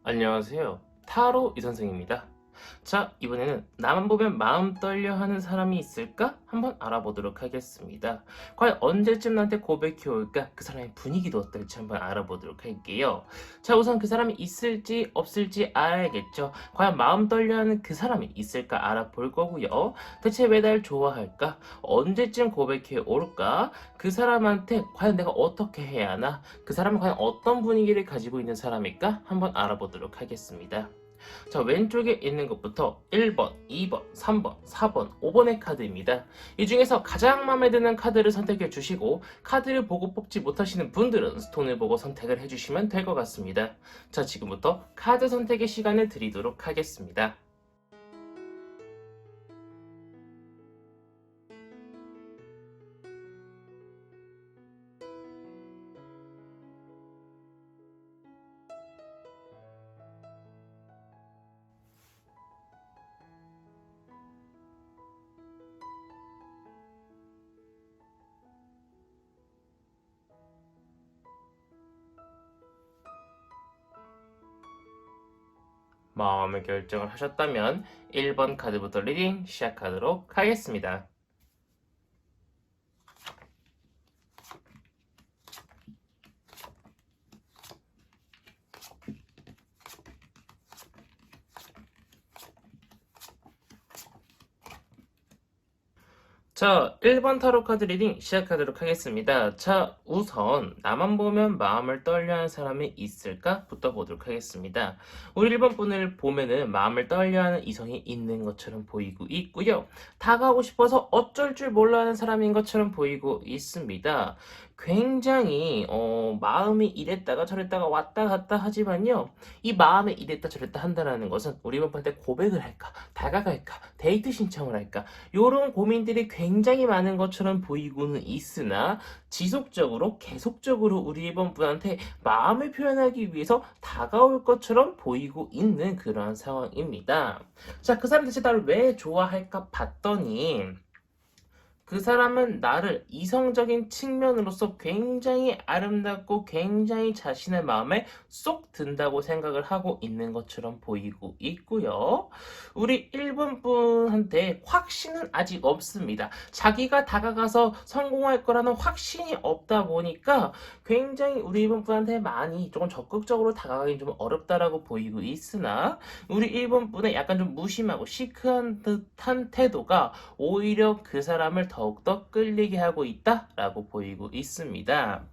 안녕하세요. 타로 이선생입니다. 자, 이번에는 나만 보면 마음 떨려 하는 사람이 있을까? 한번 알아보도록 하겠습니다. 과연 언제쯤 나한테 고백해 올까? 그 사람의 분위기도 어떨지 한번 알아보도록 할게요. 자, 우선 그 사람이 있을지 없을지 알겠죠? 과연 마음 떨려 하는 그 사람이 있을까 알아볼 거고요. 대체 왜 날 좋아할까? 언제쯤 고백해 올까? 그 사람한테 과연 내가 어떻게 해야 하나? 그 사람은 과연 어떤 분위기를 가지고 있는 사람일까? 한번 알아보도록 하겠습니다. 자, 왼쪽에 있는 것부터 1번, 2번, 3번, 4번, 5번의 카드입니다. 이 중에서 가장 마음에 드는 카드를 선택해 주시고 카드를 보고 뽑지 못하시는 분들은 스톤을 보고 선택을 해주시면 될 것 같습니다. 자, 지금부터 카드 선택의 시간을 드리도록 하겠습니다. 마음의 결정을 하셨다면 1번 카드부터 리딩 시작하도록 하겠습니다. 자, 1번 타로 카드 리딩 시작하도록 하겠습니다. 자, 우선 나만 보면 마음을 떨려하는 사람이 있을까?부터 보도록 하겠습니다. 우리 1번 분을 보면은 마음을 떨려하는 이성이 있는 것처럼 보이고 있고요. 다가오고 싶어서 어쩔 줄 몰라 하는 사람인 것처럼 보이고 있습니다. 굉장히 마음이 이랬다가 저랬다가 왔다 갔다 하지만요. 이 마음에 이랬다 저랬다 한다는 것은 우리 1번 분한테 고백을 할까? 다가갈까? 데이트 신청을 할까? 요런 고민들이 굉장히 많은 것처럼 보이고는 있으나 지속적으로 계속적으로 우리 1번 분한테 마음을 표현하기 위해서 다가올 것처럼 보이고 있는 그런 상황입니다. 자, 그 사람 대체 나를 왜 좋아할까 봤더니 그 사람은 나를 이성적인 측면으로서 굉장히 아름답고 굉장히 자신의 마음에 쏙 든다고 생각을 하고 있는 것처럼 보이고 있고요. 우리 1번 분한테 확신은 아직 없습니다. 자기가 다가가서 성공할 거라는 확신이 없다 보니까 굉장히 우리 1번 분한테 많이 조금 적극적으로 다가가기 좀 어렵다라고 보이고 있으나 우리 1번 분의 약간 좀 무심하고 시크한 듯한 태도가 오히려 그 사람을 더욱더 끌리게 하고 있다라고 보이고 있습니다.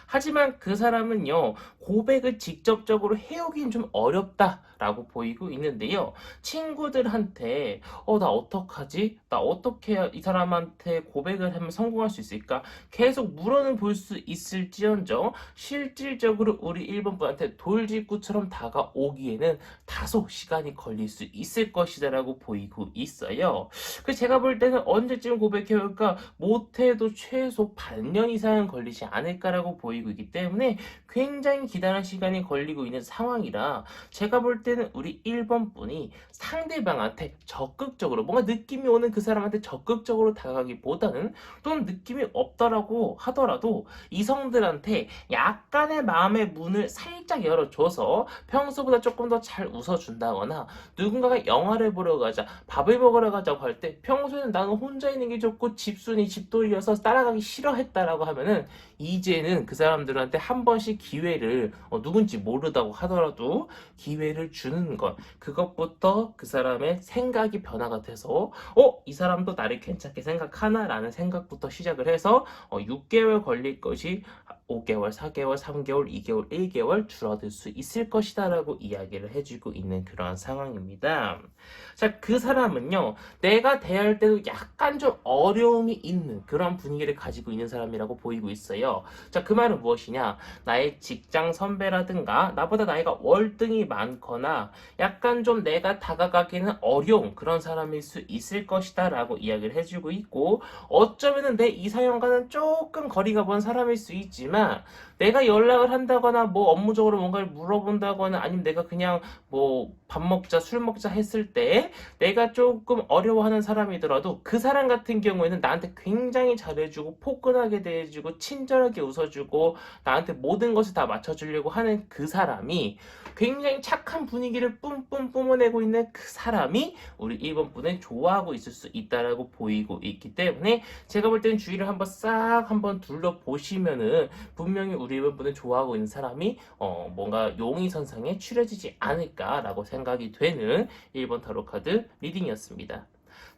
하지만 그 사람은요, 고백을 직접적으로 해오긴 좀 어렵다라고 보이고 있는데요. 친구들한테, 나 어떡하지? 나 어떻게 해야 이 사람한테 고백을 하면 성공할 수 있을까? 계속 물어는 볼 수 있을지언정, 실질적으로 우리 1번 분한테 돌직구처럼 다가오기에는 다소 시간이 걸릴 수 있을 것이다라고 보이고 있어요. 그래서 제가 볼 때는 언제쯤 고백해 올까? 못해도 최소 반년 이상은 걸리지 않을까라고 보이고 있기 때문에 굉장히 기다란 시간이 걸리고 있는 상황이라 제가 볼 때는 우리 1번 분이 상대방한테 적극적으로 뭔가 느낌이 오는 그 사람한테 적극적으로 다가가기보다는 또는 느낌이 없더라고 하더라도 이성들한테 약간의 마음의 문을 살짝 열어줘서 평소보다 조금 더 잘 웃어준다거나 누군가가 영화를 보러 가자, 밥을 먹으러 가자고 할 때 평소에는 나는 혼자 있는 게 좋고 집순이 집돌이여서 따라가기 싫어했다라고 하면은 이제는 그 사람들한테 한 번씩 기회를 누군지 모르다고 하더라도 기회를 주는 것 그것부터 그 사람의 생각이 변화가 돼서 이 사람도 나를 괜찮게 생각하나라는 생각부터 시작을 해서 6개월 걸릴 것이 5개월, 4개월, 3개월, 2개월, 1개월 줄어들 수 있을 것이다라고 이야기를 해주고 있는 그런 상황입니다. 자, 그 사람은요, 내가 대할 때도 약간 좀 어려움이 있는 그런 분위기를 가지고 있는 사람이라고 보이고 있어요. 자, 그 말은 무엇이냐? 나의 직장 선배라든가, 나보다 나이가 월등히 많거나, 약간 좀 내가 다가가기는 어려운 그런 사람일 수 있을 것이다 라고 이야기를 해주고 있고, 어쩌면은 내 이상형과는 조금 거리가 먼 사람일 수 있지만, 내가 연락을 한다거나, 뭐 업무적으로 뭔가를 물어본다거나, 아니면 내가 그냥 뭐 밥 먹자, 술 먹자 했을 때 내가 조금 어려워하는 사람이더라도 그 사람 같은 경우에는 나한테 굉장히 잘해주고 포근하게 대해주고 친절하게 웃어주고 나한테 모든 것을 다 맞춰주려고 하는 그 사람이 굉장히 착한 분위기를 뿜뿜 뿜어내고 있는 그 사람이 우리 1번 분을 좋아하고 있을 수 있다라고 보이고 있기 때문에 제가 볼 때는 주위를 한번 둘러보시면은 분명히 우리 1번 분을 좋아하고 있는 사람이 뭔가 용의선상에 추려지지 않을까라고 생각이 되는 1번 타로 카드 리딩이었습니다.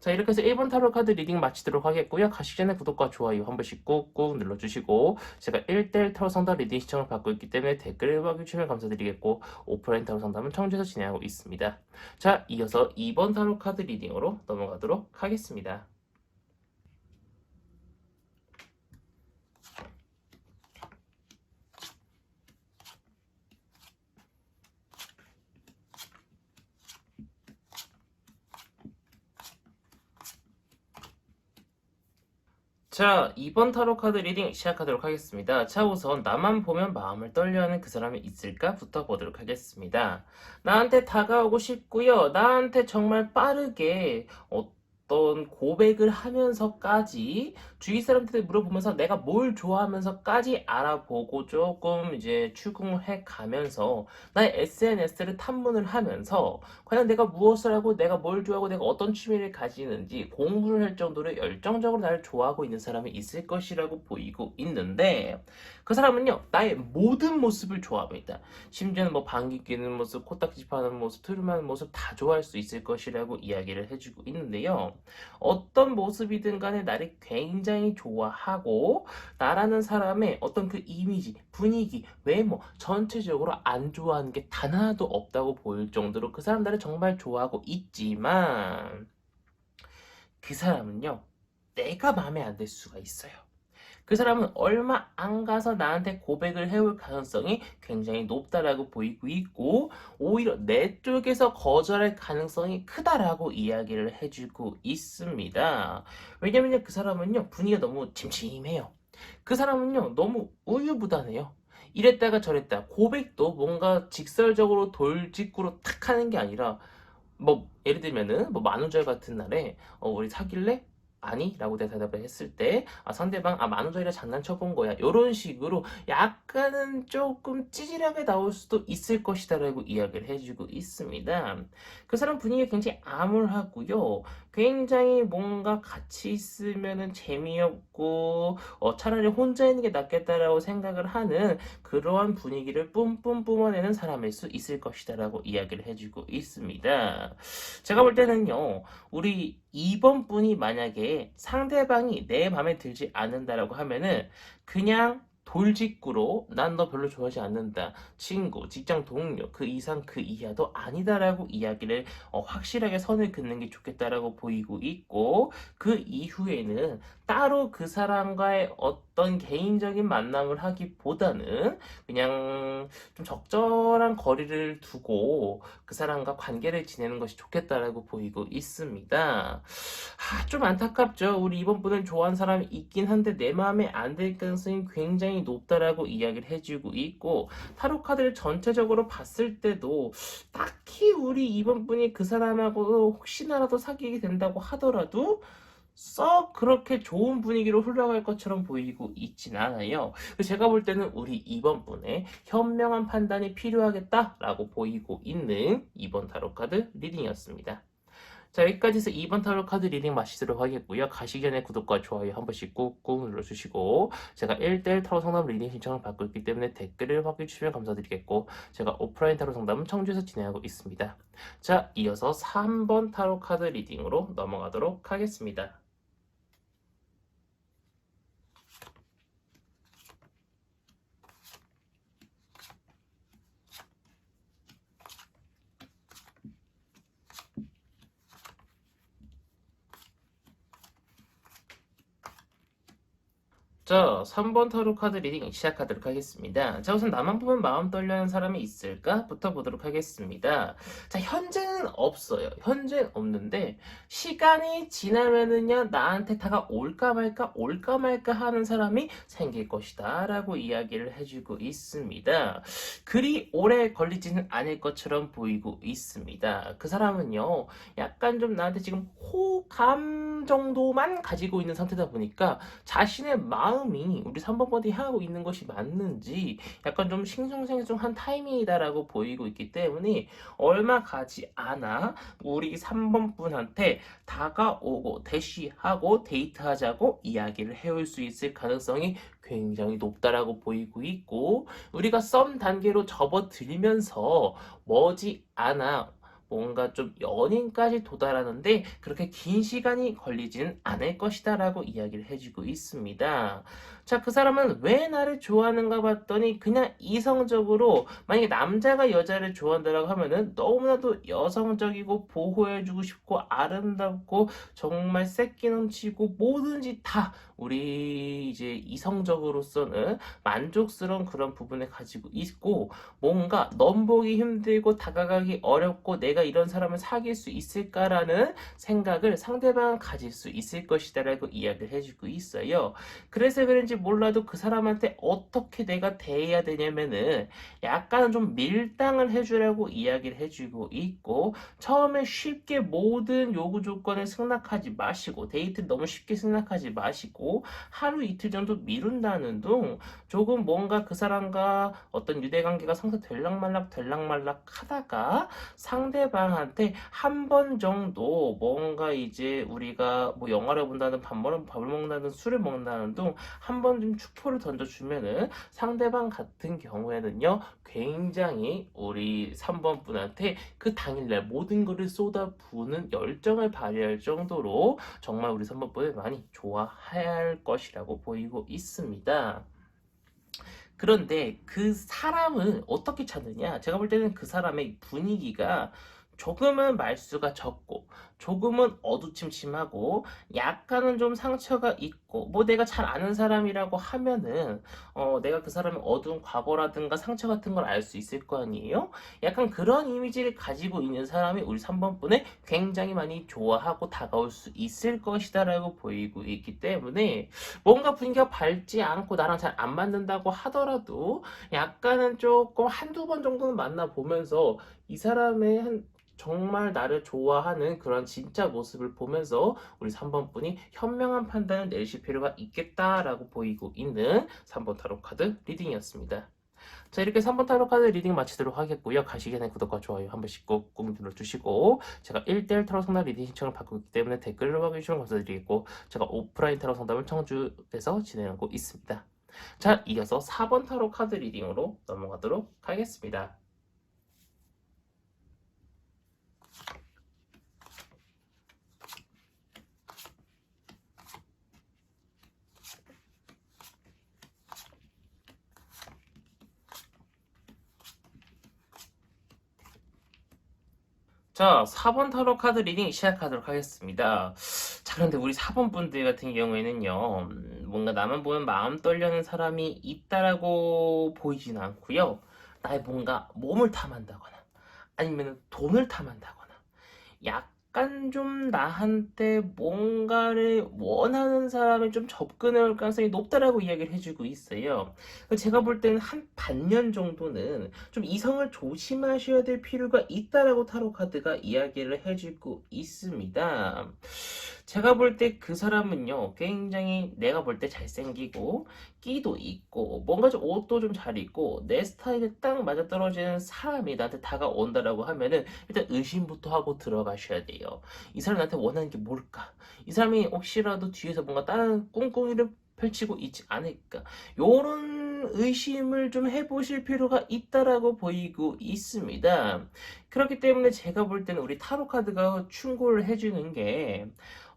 자, 이렇게 해서 1번 타로 카드 리딩 마치도록 하겠고요. 가시기 전에 구독과 좋아요 한 번씩 꾹꾹 눌러주시고 제가 1대1 타로 상담 리딩 시청을 받고 있기 때문에 댓글을 봐주시면 감사드리겠고 오프라인 타로 상담은 청주에서 진행하고 있습니다. 자, 이어서 2번 타로 카드 리딩으로 넘어가도록 하겠습니다. 자, 2번 타로 카드 리딩 시작하도록 하겠습니다. 자, 우선 나만 보면 마음을 떨려하는 그 사람이 있을까부터 보도록 하겠습니다. 나한테 다가오고 싶고요. 나한테 정말 빠르게 어떤 고백을 하면서까지 주위 사람들한테 물어보면서 내가 뭘 좋아하면서까지 알아보고 조금 이제 추궁해 가면서 나의 SNS를 탐문을 하면서 과연 내가 무엇을 하고 내가 뭘 좋아하고 내가 어떤 취미를 가지는지 공부를 할 정도로 열정적으로 나를 좋아하고 있는 사람이 있을 것이라고 보이고 있는데 그 사람은요 나의 모든 모습을 좋아합니다. 심지어는 뭐 방귀 뀌는 모습, 코딱지 파는 모습, 트름하는 모습 다 좋아할 수 있을 것이라고 이야기를 해주고 있는데요. 어떤 모습이든 간에 나를 굉장히 좋아하고 나라는 사람의 어떤 그 이미지, 분위기, 외모 전체적으로 안 좋아하는 게 단 하나도 없다고 보일 정도로 그 사람 나를 정말 좋아하고 있지만 그 사람은요 내가 마음에 안 들 수가 있어요. 그 사람은 얼마 안 가서 나한테 고백을 해올 가능성이 굉장히 높다라고 보이고 있고 오히려 내 쪽에서 거절할 가능성이 크다라고 이야기를 해주고 있습니다. 왜냐면요 그 사람은요 분위기가 너무 침침해요. 그 사람은요 너무 우유부단해요. 이랬다가 저랬다 고백도 뭔가 직설적으로 돌직구로 탁 하는 게 아니라 뭐 예를 들면은 뭐 만우절 같은 날에 우리 사귈래? 아니? 라고 내가 대답을 했을 때 상대방 만우절이라 장난쳐본 거야 이런 식으로 약간은 조금 찌질하게 나올 수도 있을 것이다 라고 이야기를 해주고 있습니다. 그 사람 분위기가 굉장히 암울하고요 굉장히 뭔가 같이 있으면은 재미없고 차라리 혼자 있는 게 낫겠다라고 생각을 하는 그러한 분위기를 뿜뿜 뿜어내는 사람일 수 있을 것이다 라고 이야기를 해주고 있습니다. 제가 볼 때는요, 우리 2번 분이 만약에 상대방이 내 마음에 들지 않는다라고 하면은 그냥 돌직구로 난 너 별로 좋아하지 않는다. 친구, 직장 동료, 그 이상 그 이하도 아니다라고 이야기를 확실하게 선을 긋는 게 좋겠다라고 보이고 있고 그 이후에는 따로 그 사람과의 어떤 개인적인 만남을 하기보다는 그냥 좀 적절한 거리를 두고 그 사람과 관계를 지내는 것이 좋겠다라고 보이고 있습니다. 좀 안타깝죠. 우리 이번 분은 좋아하는 사람이 있긴 한데 내 마음에 안 들 가능성이 굉장히 높다라고 이야기를 해주고 있고 타로 카드를 전체적으로 봤을 때도 딱히 우리 이번 분이 그 사람하고 혹시나라도 사귀게 된다고 하더라도 썩 그렇게 좋은 분위기로 흘러갈 것처럼 보이고 있진 않아요. 제가 볼 때는 우리 이번 분의 현명한 판단이 필요하겠다라고 보이고 있는 이번 타로 카드 리딩이었습니다. 자, 여기까지 해서 2번 타로 카드 리딩 마치도록 하겠고요. 가시기 전에 구독과 좋아요 한 번씩 꾹꾹 눌러주시고 제가 1대1 타로 상담 리딩 신청을 받고 있기 때문에 댓글을 확인해 주시면 감사드리겠고 제가 오프라인 타로 상담은 청주에서 진행하고 있습니다. 자, 이어서 3번 타로 카드 리딩으로 넘어가도록 하겠습니다. 자, 3번 타로 카드 리딩 시작하도록 하겠습니다. 자, 우선 나만 보면 마음 떨려는 사람이 있을까?부터 보도록 하겠습니다. 자, 현재는 없어요. 현재는 없는데, 시간이 지나면은요, 나한테 다가올까 말까, 올까 말까 하는 사람이 생길 것이다. 라고 이야기를 해주고 있습니다. 그리 오래 걸리지는 않을 것처럼 보이고 있습니다. 그 사람은요, 약간 좀 나한테 지금 호감 정도만 가지고 있는 상태다 보니까, 자신의 마음이 우리 3번 버디 향하고 있는 것이 맞는지 약간 좀 싱숭생숭한 타이밍이다라고 보이고 있기 때문에 얼마 가지 않아 우리 3번 분한테 다가오고 대시하고 데이트하자고 이야기를 해올 수 있을 가능성이 굉장히 높다라고 보이고 있고, 우리가 썸 단계로 접어들면서 머지않아 뭔가 좀 연인까지 도달하는데 그렇게 긴 시간이 걸리지는 않을 것이다 라고 이야기를 해주고 있습니다. 자, 그 사람은 왜 나를 좋아하는가 봤더니 그냥 이성적으로, 만약에 남자가 여자를 좋아한다라고 하면은 너무나도 여성적이고 보호해주고 싶고 아름답고 정말 새끼 넘치고 뭐든지 다 우리 이제 이성적으로서는 만족스러운 그런 부분을 가지고 있고, 뭔가 넘보기 힘들고 다가가기 어렵고 내가 이런 사람을 사귈 수 있을까라는 생각을 상대방은 가질 수 있을 것이다라고 이야기를 해주고 있어요. 그래서 그런지 몰라도 그 사람한테 어떻게 내가 대해야 되냐면은 약간 좀 밀당을 해주라고 이야기를 해주고 있고, 처음에 쉽게 모든 요구 조건을 승낙하지 마시고, 데이트 너무 쉽게 승낙하지 마시고 하루 이틀 정도 미룬다는 둥, 조금 뭔가 그 사람과 어떤 유대관계가 성사 될락말락 하다가 상대방한테 한 번 정도 뭔가 이제 우리가 뭐 영화를 본다든 밥을 먹는다든 술을 먹는다든 둥 한 번 좀 축포를 던져주면은 상대방 같은 경우에는요, 굉장히 우리 3번 분한테 그 당일날 모든 것을 쏟아부는 열정을 발휘할 정도로 정말 우리 3번 분을 많이 좋아할 것이라고 보이고 있습니다. 그런데 그 사람은 어떻게 찾느냐? 제가 볼 때는 그 사람의 분위기가 조금은 말수가 적고, 조금은 어두침침하고, 약간은 좀 상처가 있고, 뭐 내가 잘 아는 사람이라고 하면은 내가 그 사람의 어두운 과거라든가 상처 같은 걸 알 수 있을 거 아니에요? 약간 그런 이미지를 가지고 있는 사람이 우리 3번 분을 굉장히 많이 좋아하고 다가올 수 있을 것이다라고 보이고 있기 때문에, 뭔가 분위기가 밝지 않고 나랑 잘 안 맞는다고 하더라도 약간은 조금 한두 번 정도는 만나보면서 이 사람의 정말 나를 좋아하는 그런 진짜 모습을 보면서 우리 3번 분이 현명한 판단을 내실 필요가 있겠다라고 보이고 있는 3번 타로 카드 리딩이었습니다. 자, 이렇게 3번 타로 카드 리딩 마치도록 하겠고요. 가시기 전에 구독과 좋아요 한 번씩 꼭 눌러주시고, 제가 1대1 타로 상담 리딩 신청을 받고 있기 때문에 댓글로 확인해주시면 감사드리겠고, 제가 오프라인 타로 상담을 청주에서 진행하고 있습니다. 자, 이어서 4번 타로 카드 리딩으로 넘어가도록 하겠습니다. 자, 4번 타로 카드 리딩 시작하도록 하겠습니다. 자, 그런데 우리 4번 분들 같은 경우에는요, 뭔가 나만 보면 마음 떨려는 사람이 있다라고 보이진 않고요. 나의 뭔가 몸을 탐한다거나, 아니면 돈을 탐한다거나, 약간 좀 나한테 뭔가를 원하는 사람을 좀 접근해 올 가능성이 높다라고 이야기를 해주고 있어요. 제가 볼 때는 한 반년 정도는 좀 이성을 조심하셔야 될 필요가 있다라고 타로 카드가 이야기를 해주고 있습니다. 제가 볼 때 그 사람은요, 굉장히 내가 볼 때 잘생기고 끼도 있고 뭔가 좀 옷도 좀 잘 입고 내 스타일에 딱 맞아떨어지는 사람이 나한테 다가온다라고 하면은 일단 의심부터 하고 들어가셔야 돼요. 이 사람이 나한테 원하는 게 뭘까? 이 사람이 혹시라도 뒤에서 뭔가 다른 꿍꿍이를 펼치고 있지 않을까? 요런 의심을 좀 해보실 필요가 있다라고 보이고 있습니다. 그렇기 때문에 제가 볼 때는 우리 타로 카드가 충고를 해주는 게,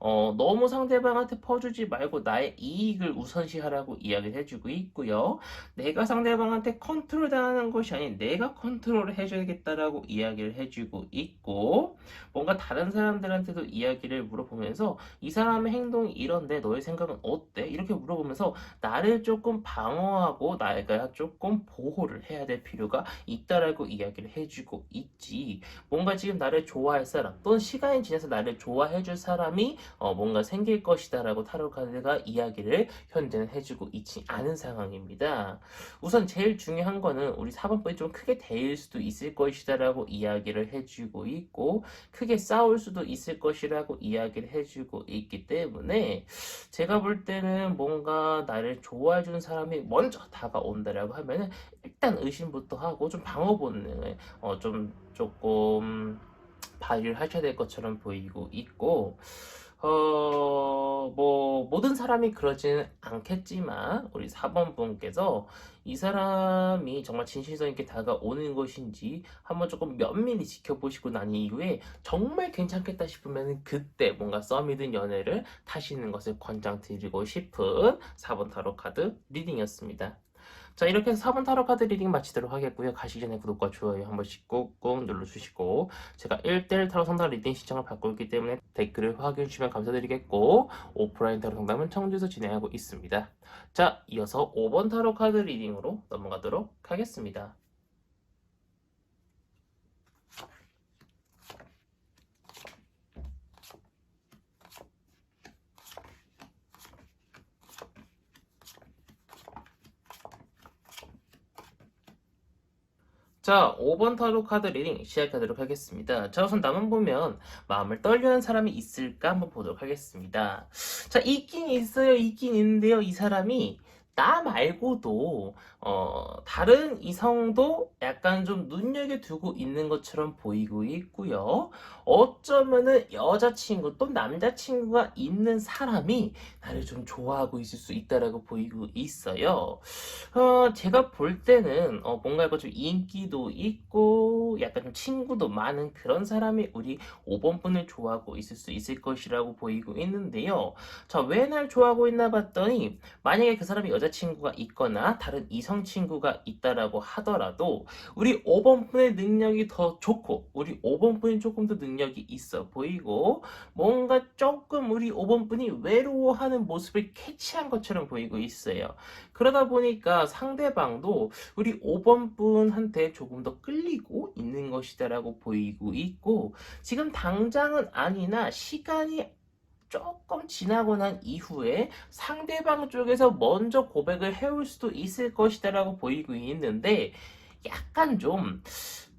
너무 상대방한테 퍼주지 말고 나의 이익을 우선시하라고 이야기를 해주고 있고요. 내가 상대방한테 컨트롤 당하는 것이 아닌 내가 컨트롤을 해줘야겠다라고 이야기를 해주고 있고, 뭔가 다른 사람들한테도 이야기를 물어보면서 이 사람의 행동이 이런데 너의 생각은 어때? 이렇게 물어보면서 나를 조금 방어하고 나가 조금 보호를 해야 될 필요가 있다라고 이야기를 해주고 있지. 뭔가 지금 나를 좋아할 사람 또는 시간이 지나서 나를 좋아해줄 사람이 뭔가 생길 것이다라고 타로 카드가 이야기를 현재는 해주고 있지 않은 상황입니다. 우선 제일 중요한 거는 우리 4번분이 좀 크게 대일 수도 있을 것이다라고 이야기를 해주고 있고, 크게 싸울 수도 있을 것이라고 이야기를 해주고 있기 때문에 제가 볼 때는 뭔가 나를 좋아해주는 사람이 먼저 다가온다라고 하면은 일단 의심부터 하고 좀 방어 본능을 좀 조금 발휘를 하셔야 될 것처럼 보이고 있고, 뭐, 모든 사람이 그러지는 않겠지만, 우리 4번 분께서 이 사람이 정말 진실성 있게 다가오는 것인지 한번 조금 면밀히 지켜보시고 난 이후에 정말 괜찮겠다 싶으면 그때 뭔가 썸이든 연애를 타시는 것을 권장드리고 싶은 4번 타로 카드 리딩이었습니다. 자, 이렇게 해서 4번 타로 카드 리딩 마치도록 하겠고요. 가시기 전에 구독과 좋아요 한 번씩 꾹꾹 눌러주시고, 제가 1대1 타로 상담 리딩 신청을 받고 있기 때문에 댓글을 확인해 주시면 감사드리겠고, 오프라인 타로 상담은 청주에서 진행하고 있습니다. 자, 이어서 5번 타로 카드 리딩으로 넘어가도록 하겠습니다. 자, 5번 타로 카드 리딩 시작하도록 하겠습니다. 자, 우선 나만 보면 마음을 떨려하는 사람이 있을까 한번 보도록 하겠습니다. 자, 있긴 있어요. 있긴 있는데요. 이 사람이 나 말고도 다른 이성도 약간 좀 눈여겨두고 있는 것처럼 보이고 있고요. 어쩌면은 여자친구 또 남자친구가 있는 사람이 나를 좀 좋아하고 있을 수 있다라고 보이고 있어요. 제가 볼 때는 뭔가 이거 좀 인기도 있고 약간 좀 친구도 많은 그런 사람이 우리 5번 분을 좋아하고 있을 수 있을 것이라고 보이고 있는데요. 자, 왜 날 좋아하고 있나 봤더니 만약에 그 사람이 여자친구가 있거나 다른 이성 친구가 있다라고 하더라도 우리 5번 분의 능력이 더 좋고 우리 5번 분이 조금 더 능력이 있어 보이고, 뭔가 조금 우리 5번 분이 외로워하는 모습을 캐치한 것처럼 보이고 있어요. 그러다 보니까 상대방도 우리 5번 분한테 조금 더 끌리고 있는 것이다라고 보이고 있고, 지금 당장은 아니나 시간이 조금 지나고 난 이후에 상대방 쪽에서 먼저 고백을 해올 수도 있을 것이다라고 보이고 있는데, 약간 좀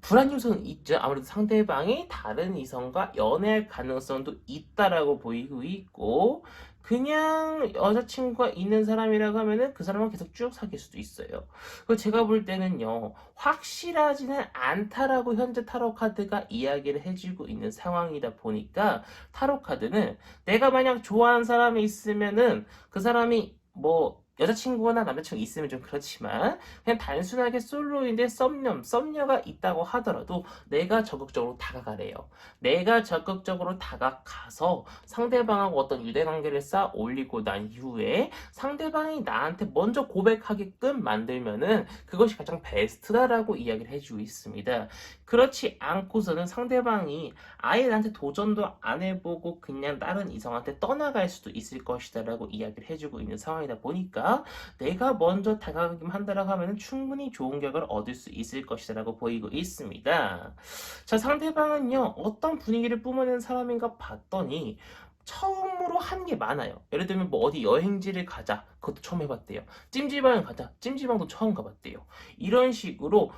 불안 요소는 있죠. 아무래도 상대방이 다른 이성과 연애할 가능성도 있다라고 보이고 있고, 그냥 여자친구가 있는 사람이라고 하면은 그 사람은 계속 쭉 사귈 수도 있어요. 그 제가 볼 때는요, 확실하지는 않다라고 현재 타로 카드가 이야기를 해주고 있는 상황이다 보니까, 타로 카드는 내가 만약 좋아하는 사람이 있으면은 그 사람이 뭐 여자친구나 남자친구 있으면 좀 그렇지만 그냥 단순하게 솔로인데 썸녀가 있다고 하더라도 내가 적극적으로 다가가래요. 내가 적극적으로 다가가서 상대방하고 어떤 유대관계를 쌓아 올리고 난 이후에 상대방이 나한테 먼저 고백하게끔 만들면은 그것이 가장 베스트다라고 이야기를 해주고 있습니다. 그렇지 않고서는 상대방이 아예 나한테 도전도 안 해보고 그냥 다른 이성한테 떠나갈 수도 있을 것이다라고 이야기를 해주고 있는 상황이다 보니까 내가 먼저 다가가기만 한다라고 하면 충분히 좋은 결과를 얻을 수 있을 것이다라고 보이고 있습니다. 자, 상대방은요, 어떤 분위기를 뿜어내는 사람인가 봤더니 처음으로 한 게 많아요. 예를 들면 뭐 어디 여행지를 가자. 그것도 처음 해봤대요. 찜질방을 가자. 찜질방도 처음 가봤대요. 이런 식으로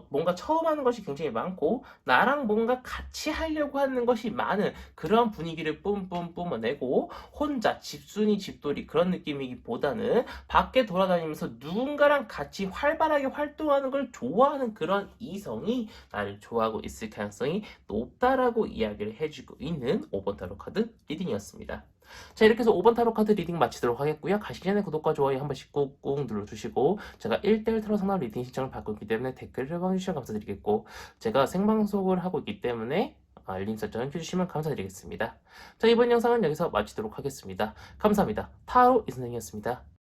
뭔가 처음 하는 것이 굉장히 많고 나랑 뭔가 같이 하려고 하는 것이 많은 그런 분위기를 뿜뿜 뿜어내고, 혼자 집순이 집돌이 그런 느낌이기보다는 밖에 돌아다니면서 누군가랑 같이 활발하게 활동하는 걸 좋아하는 그런 이성이 나를 좋아하고 있을 가능성이 높다라고 이야기를 해주고 있는 5번 타로 카드 리딩이었습니다. 자, 이렇게 해서 5번 타로 카드 리딩 마치도록 하겠고요. 가시기 전에 구독과 좋아요 한 번씩 꾹꾹 눌러주시고, 제가 1대1 타로 상담 리딩 신청을 받고 있기 때문에 댓글을 해주시면 감사드리겠고, 제가 생방송을 하고 있기 때문에 알림 설정 해주시면 감사드리겠습니다. 자, 이번 영상은 여기서 마치도록 하겠습니다. 감사합니다. 타로 이선생이었습니다.